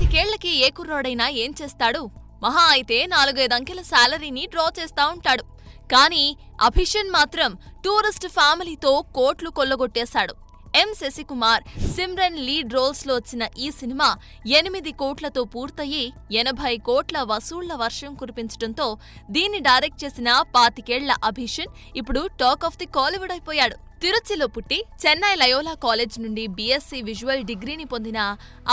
పాతికేళ్లకి ఏ కుర్రోడైనా ఏం చేస్తాడు? మహా అయితే 4-5 అంకెల శాలరీని డ్రా చేస్తా ఉంటాడు. కానీ అభిషన్ మాత్రం టూరిస్ట్ ఫ్యామిలీతో కోట్లు కొల్లగొట్టేశాడు. ఎం శశికుమార్, సిమ్రన్ లీడ్ రోల్స్ లో వచ్చిన ఈ సినిమా 8 కోట్లతో పూర్తయి 80 కోట్ల వసూళ్ల వర్షం కురిపించడంతో దీన్ని డైరెక్ట్ చేసిన 25 ఏళ్ల అభిషన్ ఇప్పుడు టాక్ ఆఫ్ ది కాలీవుడ్ అయిపోయాడు. తిరుచిలో పుట్టి చెన్నై లయోలా కాలేజ్ నుండి బీఎస్సీ విజువల్ డిగ్రీని పొందిన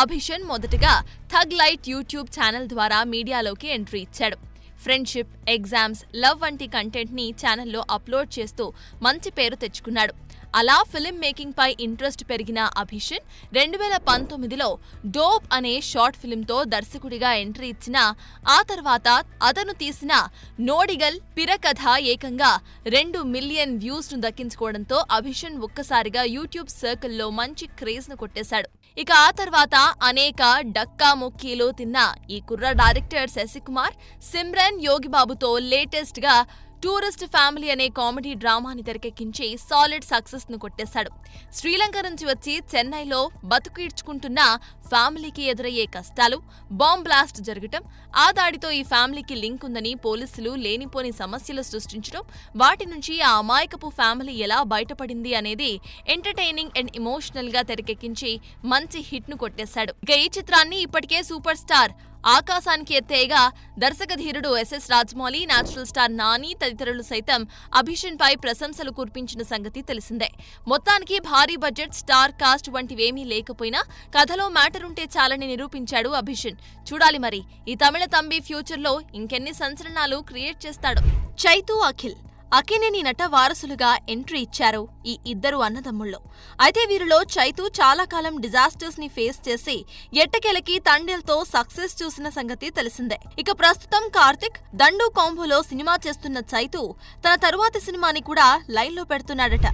అభిషన్ మొదటగా థగ్ లైట్ యూట్యూబ్ ఛానల్ ద్వారా మీడియాలోకి ఎంట్రీ ఇచ్చాడు. ఫ్రెండ్షిప్, ఎగ్జామ్స్, లవ్ వంటి కంటెంట్ ని ఛానల్లో అప్లోడ్ చేస్తూ మంచి పేరు తెచ్చుకున్నాడు. అలా ఫిల్మ్ మేకింగ్ పై ఇంట్రెస్ట్ పెరిగిన అభిషన్ 2019లో డోప్ అనే షార్ట్ ఫిల్మ్తో దర్శకుడిగా ఎంట్రీ ఇచ్చిన ఆ తర్వాత అతను తీసిన నోడిగల్ పిరకథ ఏకంగా 2 మిలియన్ వ్యూస్ ను దక్కించుకోవడంతో అభిషన్ ఒక్కసారిగా యూట్యూబ్ సర్కిల్లో మంచి క్రేజ్ ను కొట్టేశాడు. ఇక ఆ తర్వాత అనేక డక్కా ముక్కీలు తిన్న ఈ కుర్ర డైరెక్టర్ శశికుమార్ సిమ్రన్ యోగిబాబుతో లేటెస్ట్ గా టూరిస్ట్ ఫ్యామిలీ అనే కామెడీ డ్రామాని తెరకెక్కించి సాలిడ్ సక్సెస్ ను కొట్టేశాడు. శ్రీలంక నుంచి వచ్చి చెన్నైలో బతుకు ఈడ్చుకుంటున్న ఫ్యామిలీకి ఎదురయ్యే కష్టాలు, బాంబ్ బ్లాస్ట్ జరగటం, ఆ దాడితో ఈ ఫ్యామిలీకి లింక్ ఉందని పోలీసులు లేనిపోని సమస్యలు సృష్టించడం, వాటి నుంచి ఆ అమాయకపు ఫ్యామిలీ ఎలా బయటపడింది అనేది ఎంటర్టైనింగ్ అండ్ ఎమోషనల్ గా తెరకెక్కించి మంచి హిట్ ను కొట్టేశాడు. ఇక ఈ చిత్రాన్ని ఇప్పటికే సూపర్ స్టార్ ఆకాశానికి ఎత్తేయగా దర్శకధీరుడు SS Rajamouli, natural star Nani తదితరులు సైతం అభిషన్ పై ప్రశంసలు కురిపించిన సంగతి తెలిసిందే. మొత్తానికి భారీ బడ్జెట్, స్టార్ కాస్ట్ వంటివేమీ లేకపోయినా కథలో మ్యాటర్ ఉంటే చాలని నిరూపించాడు అభిషన్. చూడాలి మరి ఈ తమిళ తంబి ఫ్యూచర్ లో ఇంకెన్ని సంచలనాలు క్రియేట్ చేస్తాడు. చైతూ, అఖిల్ అక్కినేని నట వారసులుగా ఎంట్రీ ఇచ్చారు ఈ ఇద్దరు అన్నదమ్ముళ్ళు. అయితే వీరిలో చైతూ చాలా కాలం డిజాస్టర్స్ ని ఫేస్ చేసి ఎట్టకేలకి తండేల్తో సక్సెస్ చూసిన సంగతి తెలిసిందే. ఇక ప్రస్తుతం కార్తిక్, దండు కాంబోలో సినిమా చేస్తున్న చైతూ తన తరువాతి సినిమాని కూడా లైన్లో పెడుతున్నాడట.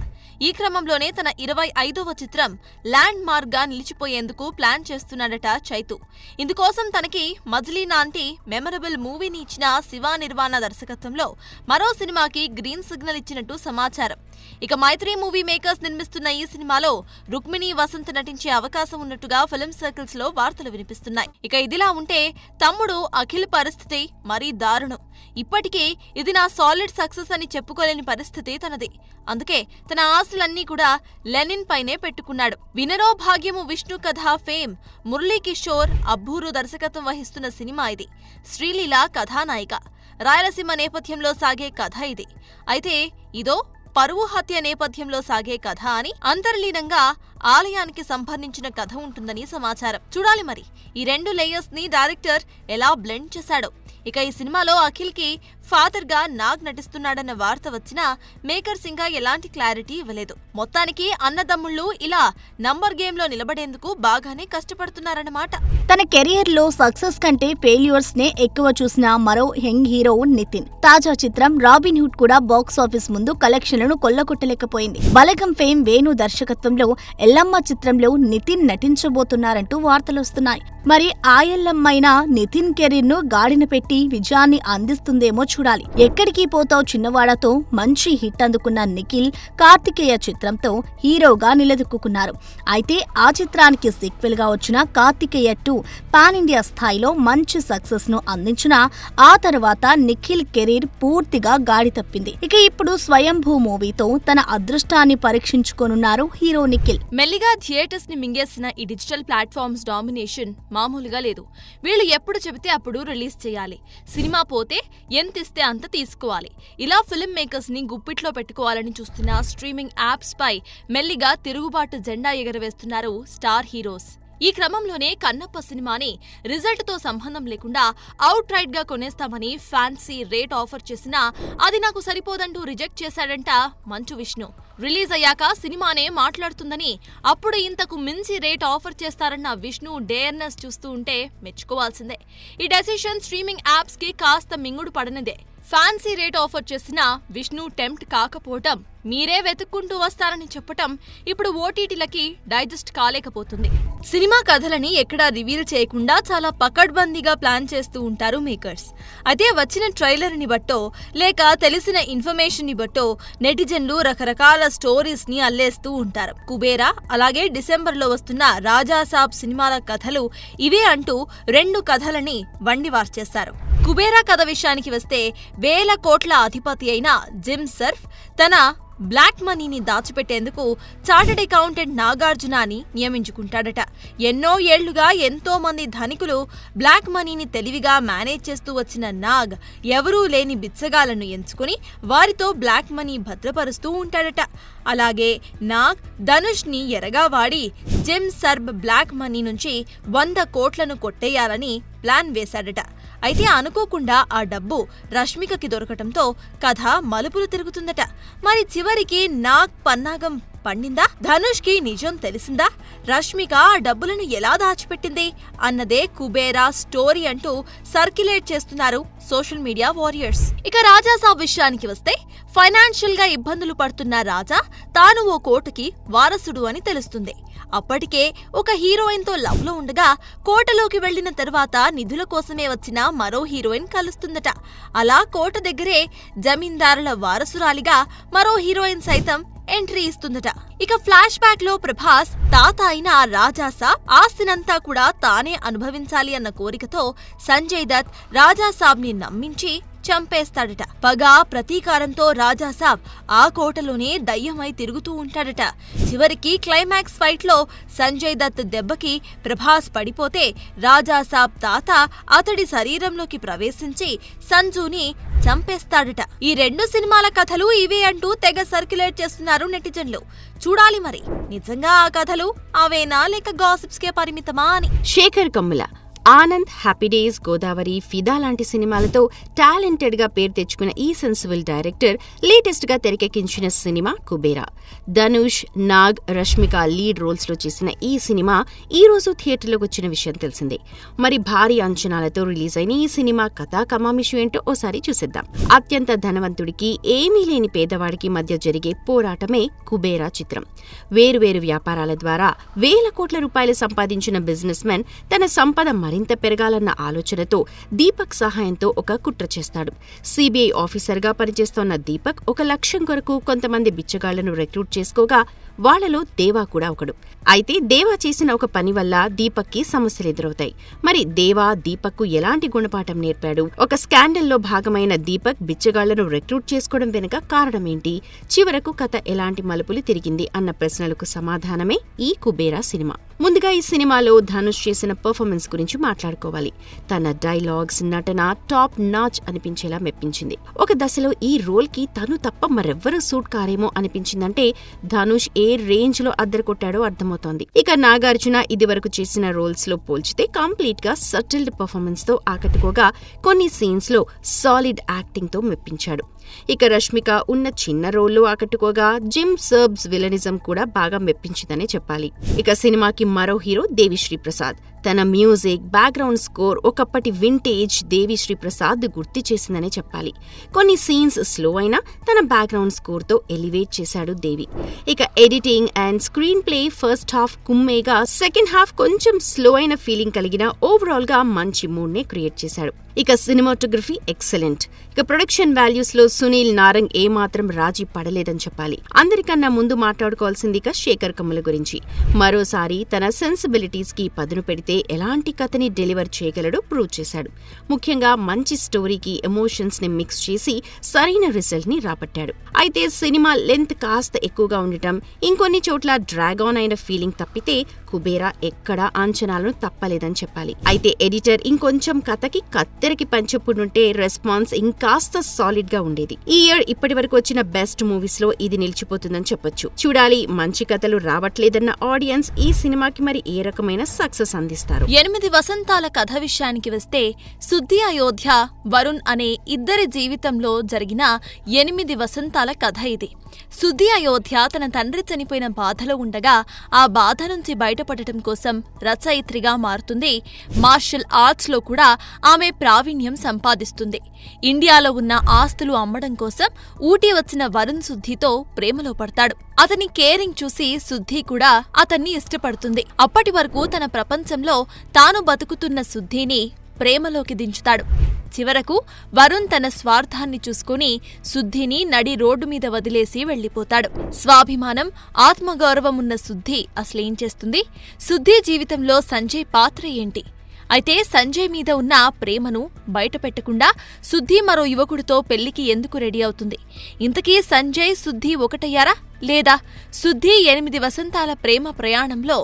ఈ క్రమంలోనే తన 25వ చిత్రం ల్యాండ్ మార్క్ గా నిలిచిపోయేందుకు ప్లాన్ చేస్తున్నాడట చైతూ. ఇందుకోసం తనకి మజిలీ లాంటి మెమరబుల్ మూవీని ఇచ్చిన శివ నిర్వాణ దర్శకత్వంలో మరో సినిమాకి గ్రీన్ సిగ్నల్ ఇచ్చినట్టు సమాచారం. ఇక మైత్రి మూవీ మేకర్స్ నిర్మిస్తున్న ఈ సినిమాలో రుక్మిణి వసంత్ నటించే అవకాశం ఉన్నట్టుగా ఫిల్మ్ సర్కిల్స్ లో వార్తలు వినిపిస్తున్నాయి. ఇక ఇదిలా ఉంటే తమ్ముడు అఖిల్ పరిస్థితి మరీ దారుణం. ఇప్పటికే ఇది నా సాలిడ్ సక్సెస్ అని చెప్పుకోలేని పరిస్థితి తనది. అందుకే తన ఆశలన్నీ కూడా లెనిన్ పైనే పెట్టుకున్నాడు. వినరో భాగ్యము విష్ణు కథ ఫేమ్ మురళీ కిషోర్, అబ్బూరు దర్శకత్వం వహిస్తున్న సినిమా ఇది. శ్రీలీల కథానాయిక. రాయలసీమ నేపథ్యంలో సాగే కథ ఇది. అయితే ఇదో పరువు హత్య నేపథ్యంలో సాగే కథ అని, అంతర్లీనంగా ఆలయానికి సంబంధించిన కథ ఉంటుందని సమాచారం. చూడాలి మరి ఈ 2 లేయర్స్ ని డైరెక్టర్ ఎలా బ్లెండ్ చేశాడో. ఇక ఈ సినిమాలో అఖిల్ కి ఫాదర్ గా నాగ్ నటిస్తున్నాడన్న వార్త వచ్చినా మేకర్స్ ఇంకా ఎలాంటి క్లారిటీ ఇవ్వలేదు. మొత్తానికి అన్నదమ్ముళ్ళు ఇలా నంబర్ గేమ్ లో నిలబడేందుకు బాగానే కష్టపడుతున్నారన్నమాట. తన కెరియర్ లో సక్సెస్ కంటే ఫెయిల్యూర్స్ నే ఎక్కువ చూసిన మరో యంగ్ హీరో నితిన్. తాజా చిత్రం రాబిన్ హుడ్ కూడా బాక్స్ ఆఫీస్ ముందు కలెక్షన్లను కొల్లగొట్టలేకపోయింది. బలగం ఫేమ్ వేణు దర్శకత్వంలో ఎల్లమ్మ చిత్రంలో నితిన్ నటించబోతున్నారంటూ వార్తలొస్తున్నాయి. మరి ఆ ఎల్లమ్మైనా నితిన్ కెరీర్ ను గాడిన పెట్టి విజయాన్ని అందిస్తుందేమో చూడాలి. ఎక్కడికి పోతావు చిన్నవాడతో మంచి హిట్ అందుకున్న నిఖిల్ కార్తికేయ చిత్రంతో హీరోగా నిలదొక్కున్నారు. అయితే ఆ చిత్రానికి సీక్వెల్ గా వచ్చిన కార్తికేయ 2 పాన్ ఇండియా స్థాయిలో మంచి సక్సెస్ ను అందించిన ఆ తర్వాత నిఖిల్ కెరీర్ పూర్తిగా గాడి తప్పింది. ఇక ఇప్పుడు స్వయంభూ మూవీతో తన అదృష్టాన్ని పరీక్షించుకోనున్నారు హీరో నిఖిల్. మెల్లిగా థియేటర్స్ ని మింగేసిన ఈ డిజిటల్ ప్లాట్ఫామ్స్ డామినేషన్ మామూలుగా లేదు. వీళ్ళు ఎప్పుడు చెబితే అప్పుడు రిలీజ్ చేయాలి. సినిమా పోతే ఎంతిస్తే అంత తీసుకోవాలి. ఇలా ఫిల్మ్ మేకర్స్ ని గుప్పిట్లో పెట్టుకోవాలని చూస్తున్న స్ట్రీమింగ్ యాప్స్ పై మెల్లిగా తిరుగుబాటు జెండా ఎగరవేస్తున్నారు స్టార్ హీరోస్. ఈ క్రమంలోనే కన్నప్ప సినిమాని రిజల్ట్ తో సంబంధం లేకుండా అవుట్ రైట్ గా కొనేస్తామని ఫ్యాన్సీ రేట్ ఆఫర్ చేసినా అది నాకు సరిపోదంటూ రిజెక్ట్ చేశాడంట మంచు విష్ణు. రిలీజ్ అయ్యాక సినిమానే మాట్లాడుతుందని, అప్పుడు ఇంతకు మించి రేట్ ఆఫర్ చేస్తారన్న విష్ణు డేర్నెస్ చూస్తూ ఉంటే మెచ్చుకోవాల్సిందే. ఈ డెసిషన్ స్ట్రీమింగ్ యాప్స్ కి కాస్త మింగుడు పడనిదే. ఫ్యాన్సీ రేట్ ఆఫర్ చేసినా విష్ణు టెంప్ట్ కాకపోవటం, మీరే వెతుక్కుంటూ వస్తారని చెప్పటం ఇప్పుడు ఓటీటీలకి డైజెస్ట్ కాలేకపోతుంది. సినిమా కథలని ఎక్కడా రివీల్ చేయకుండా చాలా పకడ్బందీగా ప్లాన్ చేస్తూ ఉంటారు మేకర్స్. అయితే వచ్చిన ట్రైలర్ని బట్టో లేక తెలిసిన ఇన్ఫర్మేషన్ ని బట్టో నెటిజన్లు రకరకాల స్టోరీస్ ని అల్లేస్తూ ఉంటారు. కుబేరా అలాగే డిసెంబర్లో వస్తున్న రాజాసాబ్ సినిమాల కథలు ఇవే అంటూ 2 కథలని వండివార్చేశారు. కుబేరా కథ విషయానికి వస్తే, వేల కోట్ల అధిపతి అయిన జిమ్ సర్ఫ్ తన బ్లాక్ మనీని దాచిపెట్టేందుకు చార్టెడ్ అకౌంటెంట్ నాగార్జునాని నియమించుకుంటాడట. ఎన్నో ఏళ్లుగా ఎంతో మంది ధనికులు బ్లాక్ మనీని తెలివిగా మేనేజ్ చేస్తూ వచ్చిన నాగ్ ఎవరూ లేని బిచ్చగాలను ఎంచుకుని వారితో బ్లాక్ మనీ భద్రపరుస్తూ ఉంటాడట. అలాగే నాగ్ ధనుష్ని ఎరగా వాడి జిమ్ సర్బ్ బ్లాక్ మనీ నుంచి 100 కోట్లను కొట్టేయాలని ప్లాన్ వేశాడట. అయితే అనుకోకుండా ఆ డబ్బు రష్మికకి దొరకటంతో కథ మలుపులు తిరుగుతుందట. మరి చివరికి నాగ్ పన్నాగం పండిందా? ధనుష్కి నిజం తెలిసిందా? రష్మిక ఆ డబ్బులను ఎలా దాచిపెట్టింది అన్నదే కుబేరా స్టోరీ అంటూ సర్క్యులేట్ చేస్తున్నారు సోషల్ మీడియా వారియర్స్. ఇక రాజాసాబ్ విషయానికి వస్తే, ఫైనాన్షియల్ గా ఇబ్బందులు పడుతున్న రాజా తాను ఓ కోటకి వారసుడు అని తెలుస్తుంది. అప్పటికే ఒక హీరోయిన్ తో లవ్ లో ఉండగా కోటలోకి వెళ్లిన తర్వాత నిధుల కోసమే వచ్చిన మరో హీరోయిన్ కలుస్తుందట. అలా కోట దగ్గరే జమీందారుల వారసురాలిగా మరో హీరోయిన్ సైతం ఎంట్రీ ఇస్తుందట. ఇక ఫ్లాష్ బ్యాక్ లో ప్రభాస్ తాత అయిన రాజాసాబ్ ఆస్తినంతా కూడా తానే అనుభవించాలి అన్న కోరికతో సంజయ్ దత్ రాజాసాబ్ ని నమ్మించి చంపేస్తాడట. పగ ప్రతీకారంతో రాజాసాబ్ ఆ కోటలోనే దయ్యమై తిరుగుతూ ఉంటాడట. చివరికి క్లైమాక్స్ ఫైట్ లో సంజయ్ దత్ దెబ్బకి ప్రభాస్ పడిపోతే రాజాసాబ్ తాత అతడి శరీరంలోకి ప్రవేశించి సంజుని చంపేస్తాడట. ఈ 2 సినిమాల కథలు ఇవే అంటూ తెగ సర్క్యులేట్ చేస్తున్నారు నెటిజన్లు. చూడాలి మరి నిజంగా ఆ కథలు అవేనా లేక గాసిప్స్ కే పరిమితమా అని. శేఖర్ కమ్ముల, ఆనంద్, హ్యాపీ డేస్, గోదావరి, ఫిదా లాంటి సినిమాలతో టాలెంటెడ్ గా పేరు తెచ్చుకున్న ఈ సెన్సిబుల్ డైరెక్టర్ లేటెస్ట్ గా తెరకెక్కించిన సినిమా కుబేరా. ధనుష్, నాగ్, రష్మిక లీడ్ రోల్స్ లో చేసిన ఈ సినిమా ఈ రోజు థియేటర్లోకి వచ్చిన విషయం తెలిసిందే. మరి భారీ అంచనాలతో రిలీజ్ అయిన ఈ సినిమా కథా కమామిషు ఏంటో ఓసారి చూసేద్దాం. అత్యంత ధనవంతుడికి, ఏమీ లేని పేదవాడికి మధ్య జరిగే పోరాటమే కుబేరా చిత్రం. వేరువేరు వ్యాపారాల ద్వారా వేల కోట్ల రూపాయలు సంపాదించిన బిజినెస్ మెన్ తన సంపద మరింత పెరగాలన్న ఆలోచనతో దీపక్ సహాయంతో ఒక కుట్ర చేస్తాడు. సిబిఐ ఆఫీసర్గా పనిచేస్తోన్న దీపక్ ఒక లక్ష్యం కొరకు కొంతమంది బిచ్చగాళ్లను రిక్రూట్ చేసుకోగా వాళ్లలో దేవా కూడా ఒకడు. అయితే దేవా చేసిన ఒక పని వల్ల దీపక్కి సమస్యలు ఎదురవుతాయి. మరి దేవా దీపక్కు ఎలాంటి గుణపాఠం నేర్పాడు? ఒక స్కాండల్లో భాగమైన దీపక్ బిచ్చగాళ్లను రిక్రూట్ చేసుకోవడం వెనుక కారణమేంటి? చివరకు కథ ఎలాంటి మలుపులు తిరిగింది అన్న ప్రశ్నలకు సమాధానమే ఈ కుబేరా సినిమా. ముందుగా ఈ సినిమాలో ధనుష్ చేసిన పర్ఫార్మెన్స్ గురించి మాట్లాడుకోవాలి. తన డైలాగ్స్, నటన టాప్ నాచ్ అనిపించేలా మెప్పించింది. ఒక దశలో ఈ రోల్ కి తను తప్ప మరెవ్వరూ సూట్ కారేమో అనిపించిందంటే ధనుష్ ఏ రేంజ్ లో అద్దరుకొట్టాడో అర్థమవుతోంది. ఇక నాగార్జున ఇదివరకు చేసిన రోల్స్ లో పోల్చితే కంప్లీట్ గా సటిల్డ్ పర్ఫార్మెన్స్ తో ఆకట్టుకోగా కొన్ని సీన్స్ లో సాలిడ్ యాక్టింగ్ తో మెప్పించాడు. ఇక రష్మిక ఉన్న చిన్న రోల్లో ఆకట్టుకోగా జిమ్ సర్బ్స్ విలనిజం కూడా బాగా మెప్పించిందనే చెప్పాలి. ఇక సినిమాకి మరో హీరో దేవిశ్రీ ప్రసాద్. తన మ్యూజిక్, బ్యాక్గ్రౌండ్ స్కోర్ ఒకప్పటి వింటేజ్ దేవిశ్రీ ప్రసాద్ గుర్తు చేసిందనే చెప్పాలి. కొన్ని సీన్స్ స్లో అయినా తన బ్యాక్గ్రౌండ్ స్కోర్ తో ఎలివేట్ చేశాడు దేవి. ఇక editing and screenplay first half కుమ్మేగా, సెకండ్ హాఫ్ కొంచెం స్లో అయిన ఫీలింగ్ కలిగిన ఓవరాల్ గా మంచి మూడ్ నే క్రియేట్ చేశాడు. ఇక సినిమాటోగ్రఫీ ఎక్సలెంట్. ఇక ప్రొడక్షన్ వాల్యూస్ లో సునీల్ నారంగ్ ఏమాత్రం రాజీ పడలేదని చెప్పాలి. అందరికన్నా ముందు మాట్లాడుకోవాల్సింది ఇక శేఖర్ కమ్ముల గురించి. మరోసారి తన సెన్సిబిలిటీస్ కి పదును పెడితే ఎలాంటి కథని డెలివర్ చేయగలడో ప్రూవ్ చేశాడు. ముఖ్యంగా మంచి స్టోరీకి ఎమోషన్స్ ని మిక్స్ చేసి సరైన రిజల్ట్ ని రాబట్టాడు. అయితే సినిమా లెంత్ కాస్త ఎక్కువగా ఉండటం, ఇంకొన్ని చోట్ల డ్రాగ్ ఆన్ అయిన ఫీలింగ్ తప్పితే కుబేరా ఎక్కడా అంచనాలను తప్పలేదని చెప్పాలి. అయితే ఎడిటర్ ఇంకొంచెం కథకి కత్తెరకి పంచెప్పుడుంటే రెస్పాన్స్ ఇంకాస్త సాలిడ్ గా ఉండేది. ఈ ఇయర్ ఇప్పటి వరకు వచ్చిన బెస్ట్ మూవీస్ లో ఇది నిలిచిపోతుందని చెప్పొచ్చు. చూడాలి, మంచి కథలు రావట్లేదన్న ఆడియన్స్ ఈ సినిమాకి మరి ఏ రకమైన సక్సెస్ అందిస్తారు. సాగిస్తారు. 8 వసంతాల కథ విషయానికి వస్తే, శుద్ధి అయోధ్య, వరుణ్ అనే ఇద్దరి జీవితంలో జరిగిన 8 వసంతాల కథ ఇది. శుద్ధి అయోధ్య తన తండ్రి చనిపోయిన బాధలో ఉండగా ఆ బాధ నుంచి బయటపడటం కోసం రచయిత్రిగా మారుతుంది. మార్షల్ ఆర్ట్స్ లో కూడా ఆమె ప్రావీణ్యం సంపాదిస్తుంది. ఇండియాలో ఉన్న ఆస్తులు అమ్మడం కోసం ఊటీ వచ్చిన వరుణ్ శుద్ధితో ప్రేమలో పడతాడు. అతని కేరింగ్ చూసి శుద్ధి కూడా అతన్ని ఇష్టపడుతుంది. అప్పటి వరకు తన ప్రపంచంలో తాను బతుకుతున్న శుద్ధిని ప్రేమలోకి దించుతాడు. చివరకు వరుణ్ తన స్వార్థాన్ని చూసుకుని శుద్ధిని నడి రోడ్డు మీద వదిలేసి వెళ్లిపోతాడు. స్వాభిమానం, ఆత్మగౌరవం ఉన్న శుద్ధి అసలేం చేస్తుంది? శుద్ధి జీవితంలో సంజయ్ పాత్ర ఏంటి? అయితే సంజయ్ మీద ఉన్న ప్రేమను బయటపెట్టకుండా శుద్ధి మరో యువకుడితో పెళ్లికి ఎందుకు రెడీ అవుతుంది? ఇంతకీ సంజయ్, శుద్ధి ఒకటయ్యారా లేదా? శుద్ధి 8 వసంతాల ప్రేమ ప్రయాణంలో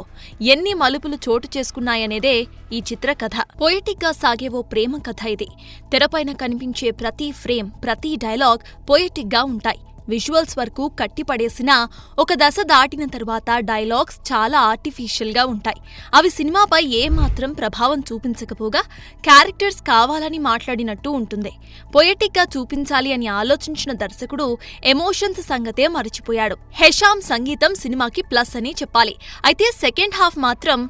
ఎన్ని మలుపులు చోటు చేసుకున్నాయనేదే ఈ చిత్ర కథ. పొయటిక్ గా సాగే ఓ ప్రేమ కథ ఇది. తెరపైన కనిపించే ప్రతి ఫ్రేమ్, ప్రతి డైలాగ్ పొయటిక్ గా ఉంటాయి. విజువల్స్ వరకు కట్టిపడేసినా ఒక దశ దాటిన తరువాత డైలాగ్స్ చాలా ఆర్టిఫిషియల్ గా ఉంటాయి. అవి సినిమాపై ఏమాత్రం ప్రభావం చూపించకపోగా క్యారెక్టర్స్ కావాలని మాట్లాడినట్టు ఉంటుంది. పొయటిక్ గా చూపించాలి అని ఆలోచించిన దర్శకుడు ఎమోషన్స్ సంగతే మరిచిపోయాడు. హెషామ్ సంగీతం సినిమాకి ప్లస్ అని చెప్పాలి. అయితే సెకండ్ హాఫ్ మాత్రం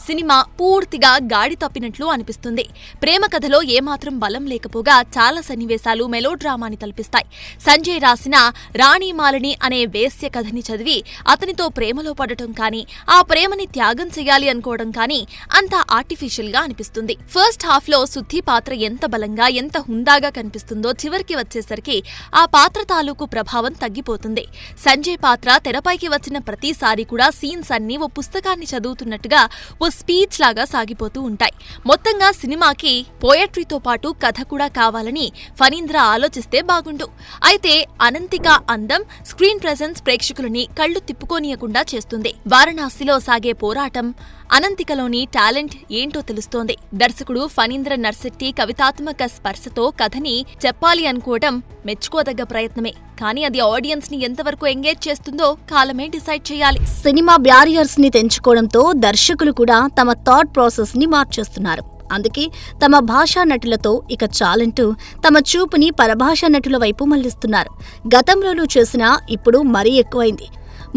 సినిమా పూర్తిగా గాడి తప్పినట్లు అనిపిస్తుంది. ప్రేమ కథలో ఏమాత్రం బలం లేకపోగా చాలా సన్నివేశాలు మెలోడ్రామాని తలపిస్తాయి. సంజయ్ రాసిన రాణీమాలిని అనే వేశ్య కథని చదివి అతనితో ప్రేమలో పడటం కానీ, ఆ ప్రేమని త్యాగం చెయ్యాలి అనుకోవడం కానీ అంతా ఆర్టిఫిషియల్ గా అనిపిస్తుంది. ఫస్ట్ హాఫ్ లో శుద్ధి పాత్ర ఎంత బలంగా, ఎంత హుందాగా కనిపిస్తుందో చివరికి వచ్చేసరికి ఆ పాత్ర తాలూకు ప్రభావం తగ్గిపోతుంది. సంజయ్ పాత్ర తెరపైకి వచ్చిన ప్రతిసారి కూడా సీన్స్ అన్నీ ఓ పుస్తకాన్ని చదువుతున్నట్టుగా ఓ స్పీచ్ లాగా సాగిపోతూ ఉంటాయి. మొత్తంగా సినిమాకి పోయట్రీతో పాటు కథ కూడా కావాలని ఫణీంద్ర ఆలోచిస్తే బాగుండు. అయితే అనంతిక అందం, స్క్రీన్ ప్రెజెన్స్ ప్రేక్షకులని కళ్లు తిప్పుకోనీయకుండా చేస్తుంది. వారణాసిలో సాగే పోరాటం, అనంతికలోని టాలెంట్ ఏంటో తెలుస్తోంది. దర్శకుడు ఫణీంద్ర నర్శెట్టి కవితాత్మక స్పర్శతో కథని చెప్పాలి అనుకోవటం మెచ్చుకోదగ్గ ప్రయత్నమే. కానీ అది ఆడియన్స్ ని ఎంతవరకు ఎంగేజ్ చేస్తుందో కాలమే డిసైడ్ చేయాలి. సినిమా బ్యారియర్స్ ని తెంచుకోవడంతో దర్శకులు కూడా తమ థాట్ ప్రాసెస్ ని మార్చేస్తున్నారు. అందుకే తమ భాషా నటులతో ఇక చాలంటూ తమ చూపుని పరభాషా నటుల వైపు మళ్లిస్తున్నారు. గతంలోనూ చేసినా ఇప్పుడు మరీ ఎక్కువైంది.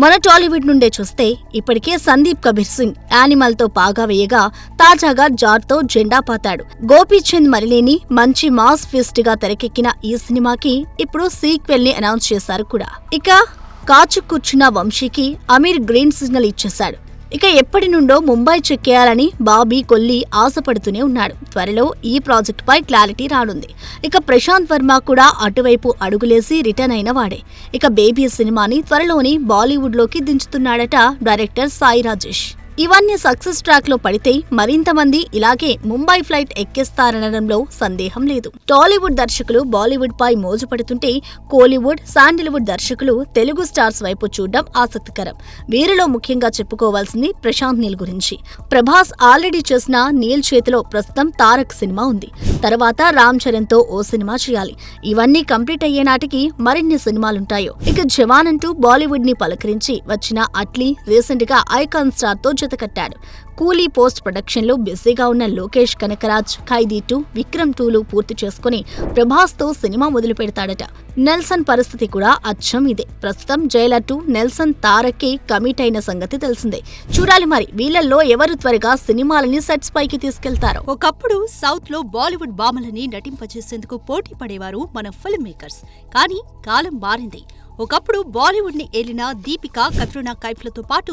మన టాలీవుడ్ నుండే చూస్తే ఇప్పటికే సందీప్ కబీర్ సింగ్ యానిమల్ తో పాగా వేయగా తాజాగా జార్తో జెండా పాతాడు. గోపీచంద్ మరిలేని మంచి మాస్ ఫీస్ట్ గా తెరకెక్కిన ఈ సినిమాకి ఇప్పుడు సీక్వెల్ ని అనౌన్స్ చేశారు కూడా. ఇక కాచు కూర్చున్న వంశీకి అమీర్ గ్రీన్ సిగ్నల్ ఇచ్చేశాడు. ఇక ఎప్పటి నుండో ముంబై చెక్కేయాలని బాబీ కొల్లి ఆశపడుతూనే ఉన్నాడు. త్వరలో ఈ ప్రాజెక్ట్ పై క్లారిటీ రానుంది. ఇక ప్రశాంత్ వర్మ కూడా అటువైపు అడుగులేసి రిటర్న్ అయిన వాడే. ఇక బేబీ సినిమాని త్వరలోని బాలీవుడ్ లోకి దించుతున్నాడట డైరెక్టర్ సాయి రాజేష్. ఇవన్నీ సక్సెస్ ట్రాక్ లో పడితే మరింత మంది ఇలాగే ముంబై ఫ్లైట్ ఎక్కేస్తారనడంలో సందేహం లేదు. టాలీవుడ్ దర్శకులు బాలీవుడ్ పై మోజు పడుతుంటే కోలీవుడ్, శాండిల్వుడ్ దర్శకులు తెలుగు స్టార్స్ వైపు చూడడం ఆసక్తికరం. వీరిలో ముఖ్యంగా చెప్పుకోవాల్సింది ప్రశాంత్ నీల్ గురించి. ప్రభాస్ ఆల్రెడీ చేసిన నీల్ చేతిలో ప్రస్తుతం తారక్ సినిమా ఉంది. తర్వాత రామ్ చరణ్ తో ఓ సినిమా చేయాలి. ఇవన్నీ కంప్లీట్ అయ్యే నాటికి మరిన్ని సినిమాలుంటాయో. ఇక జవాన్ అంటూ బాలీవుడ్ ని పలకరించి వచ్చిన అట్లీ రీసెంట్ గా ఐకాన్ స్టార్ తో కట్టాడు. కూలీ పోస్ట్ ప్రొడక్షన్ లో బిజీగా ఉన్న లోకేష్ కనకరాజ్ ఖైదీ 2, విక్రమ్ 2లు పూర్తి చేసుకుని ప్రభాస్ తో సినిమా మొదలు పెడతాడట. నెల్సన్ పరిస్థితి కూడా అచ్చం ఇదే. ప్రస్తుతం జైలర్ 2 నెల్సన్ తారక్కి కమిట్ అయిన సంగతి తెలిసిందే. చూడాలి మరి వీళ్ళల్లో ఎవరు త్వరగా సినిమాలని సెట్స్ పైకి తీసుకెళ్తారో. ఒకప్పుడు సౌత్ లో బాలీవుడ్ భామలని నటింపచేసేందుకు పోటీ పడేవారు మన ఫిల్మ్ మేకర్స్. కానీ కాలం మారింది. ఒకప్పుడు బాలీవుడ్ ని ఏలిన దీపిక, కత్రినా కైఫ్లతో పాటు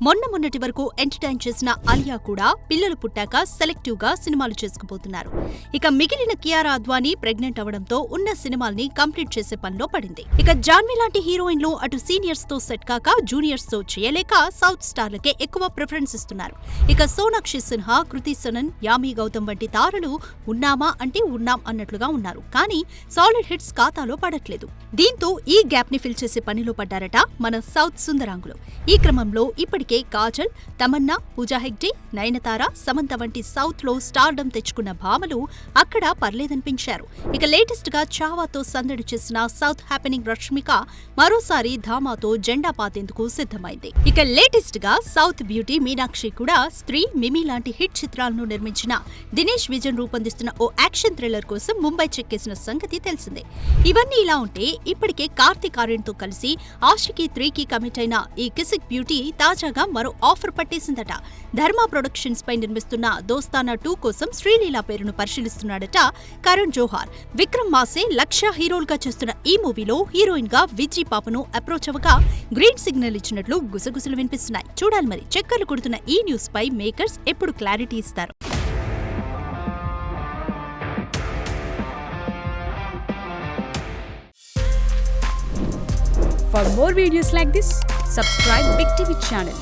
మొన్నటి వరకు ఎంటర్టైన్ చేసిన అలియా కూడా పిల్లలు పుట్టాక సెలెక్టివ్ గా సినిమాలు చేసుకుపోతున్నారు. ఇక మిగిలిన కియారా అద్వానీ ప్రెగ్నెంట్ అవడంతో ఉన్న సినిమాల్ని కంప్లీట్ చేసే పనిలో పడింది. ఇక జాన్వీ లాంటి హీరోయిన్లు అటు సీనియర్స్ తో సెట్ కాక జూనియర్స్ తో చేయలేక సౌత్ స్టార్లకే ఎక్కువ ప్రిఫరెన్స్ ఇస్తున్నారు. ఇక సోనాక్షి సిన్హా, కృతి సనన్, యామి గౌతమ్ వంటి తారలు ఉన్నామా అంటే ఉన్నాం అన్నట్లుగా ఉన్నారు. కానీ సాలిడ్ హిట్స్ ఖాతాలో పడట్లేదు. దీంతో ఈ గ్యాప్ ని ఫిల్ చేసే పనిలో పడ్డారట మన సౌత్ సుందరాంగులు. ఈ క్రమంలో ఇప్పటికే కాజల్, తమన్నా, పూజా హెగ్డే, నయనతార, సమంత వంటి సౌత్ లో స్టార్డమ్ తెచ్చుకున్న భామలు అక్కడ పర్లేదనిపించారు. ఇక లేటెస్ట్ గా చావాతో సందడి చేసిన సౌత్ హ్యాపెనింగ్ రష్మిక మరోసారి ధామాతో జెండా పాతేందుకు సిద్ధమైంది. ఇక లేటెస్ట్ గా సౌత్ బ్యూటీ మీనాక్షి కూడా స్త్రీ, మిమి లాంటి హిట్ చిత్రాలను నిర్మించిన దినేష్ విజన్ రూపొందిస్తున్న ఓ యాక్షన్ థ్రిల్లర్ కోసం ముంబై చెక్కేసిన సంగతి తెలిసిందే. ఇవన్నీ ఇలా ఉంటే ఇప్పటికే కార్తీక్ ఆర్యన్ తో కలిసి ఆషికీ 3కి కమిట్ అయిన ఈ కిసిక్ బ్యూటీ తాజాగా మరో ఆఫర్ పట్టేసిందట. ధర్మా ప్రొడక్షన్స్ పై నిర్మిస్తున్న దోస్తానా 2 కోసం శ్రీలీల పేరును పరిశీలిస్తున్నాడట కరణ్ జోహార్. విక్రమ్ మాసే, లక్ష్య హీరోలుగా చేస్తున్న ఈ మూవీలో హీరోయిన్ గా విజీ పాపను అప్రోచ్ అవ్వగా గ్రీన్ సిగ్నల్ ఇచ్చినట్లు గుసగుసలు వినిపిస్తున్నాయి. చూడాలి మరి చక్కర్లు కొడుతున్న ఈ న్యూస్ పై మేకర్స్ ఎప్పుడు క్లారిటీ ఇస్తారు. For more videos like this, subscribe Big TV channel.